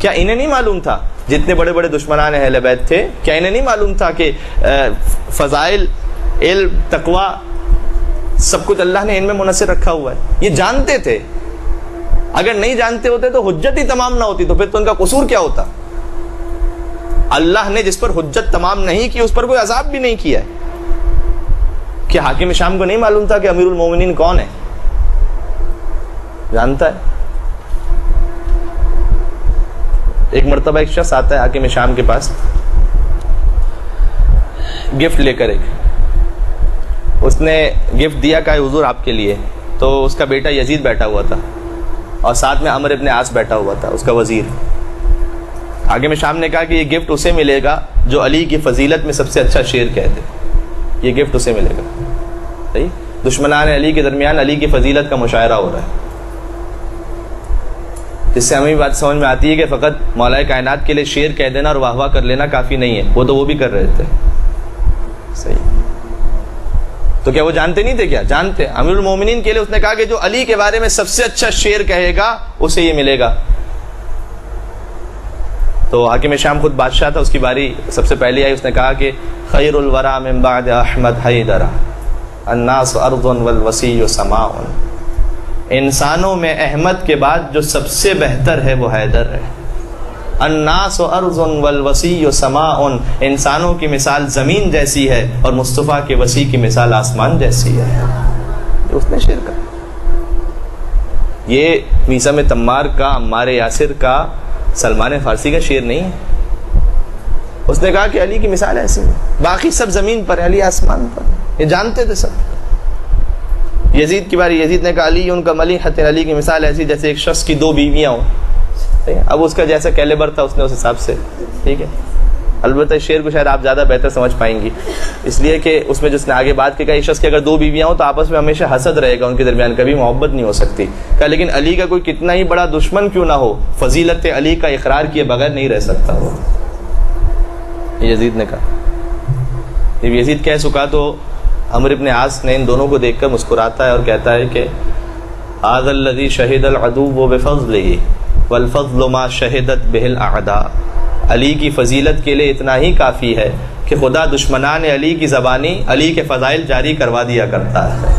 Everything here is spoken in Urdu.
کیا انہیں نہیں معلوم تھا جتنے بڑے بڑے دشمنان اہل بیت تھے، کیا انہیں نہیں معلوم تھا کہ فضائل، علم، تقوی سب کچھ اللہ نے ان میں منحصر رکھا ہوا ہے؟ یہ جانتے تھے. اگر نہیں جانتے ہوتے تو حجت ہی تمام نہ ہوتی، تو پھر تو ان کا قصور کیا ہوتا؟ اللہ نے جس پر حجت تمام نہیں کی اس پر کوئی عذاب بھی نہیں کیا ہے. کیا حاکم شام کو نہیں معلوم تھا کہ امیر المومنین کون ہے؟ جانتا ہے. ایک مرتبہ ایک شخص آتا ہے حاکم شام کے پاس گفٹ لے کر. اس نے گفٹ دیا کہ حضور آپ کے لیے. تو اس کا بیٹا یزید بیٹھا ہوا تھا اور ساتھ میں عمر ابن عاص بیٹھا ہوا تھا، اس کا وزیر. حاکم شام نے کہا کہ یہ گفٹ اسے ملے گا جو علی کی فضیلت میں سب سے اچھا شعر کہہ دے. یہ گفٹ اسے ملے گا. صحیح؟ دشمنان علی کے درمیان علی کی فضیلت کا مشاعرہ ہو رہا ہے، جس سے ہمیں بات سمجھ میں آتی ہے کہ فقط مولا کائنات کے لیے شعر کہہ دینا اور واہ واہ کر لینا کافی نہیں ہے. وہ تو وہ بھی کر رہے تھے. صحیح. تو کیا وہ جانتے نہیں تھے؟ کیا جانتے. امیر المومنین کے لیے اس نے کہا کہ جو علی کے بارے میں سب سے اچھا شعر کہے گا اسے یہ ملے گا. تو حاکم شام خود بادشاہ تھا، اس کی باری سب سے پہلے آئی. اس نے کہا کہ خیر الورا من بعد احمد حیدر الناس ارض والوسیع سماء. انسانوں میں احمد کے بعد جو سب سے بہتر ہے وہ حیدر ہے. الناس ارض والوسیع سماء. انسانوں کی مثال زمین جیسی ہے اور مصطفیٰ کے وسیع کی مثال آسمان جیسی ہے. اس نے شعر کہا. یہ میثم تمار کا، عمار یاسر کا، سلمان فارسی کا شعر نہیں ہے. اس نے کہا کہ علی کی مثال ایسی ہے، باقی سب زمین پر، علی آسمان پر. یہ جانتے تھے سب. یزید کی باری. یزید نے کہا علی ان کا ملیحۃ، علی کی مثال ایسی جیسے ایک شخص کی 2 بیویاں ہوں. اب اس کا جیسا کیلیبر تھا اس نے اس حساب سے. ٹھیک ہے. البتہ شعر کو شاید آپ زیادہ بہتر سمجھ پائیں گی، اس لیے کہ اس میں جس نے آگے بات کی کہ شخص کی اگر 2 بیویاں ہوں تو آپس میں ہمیشہ حسد رہے گا، ان کے درمیان کبھی محبت نہیں ہو سکتی. کہ لیکن علی کا کوئی کتنا ہی بڑا دشمن کیوں نہ ہو، فضیلت علی کا اقرار کیے بغیر نہیں رہ سکتا وہ. یزید نے کہا. جب یزید کہہ چکا تو عمر ابن عاص نے ان دونوں کو دیکھ کر مسکراتا ہے اور کہتا ہے کہ هذا الذي شهد العدو بفضله والفضل ما شهدت به الاعداء. علی کی فضیلت کے لیے اتنا ہی کافی ہے کہ خدا دشمنان علی کی زبانی علی کے فضائل جاری کروا دیا کرتا ہے.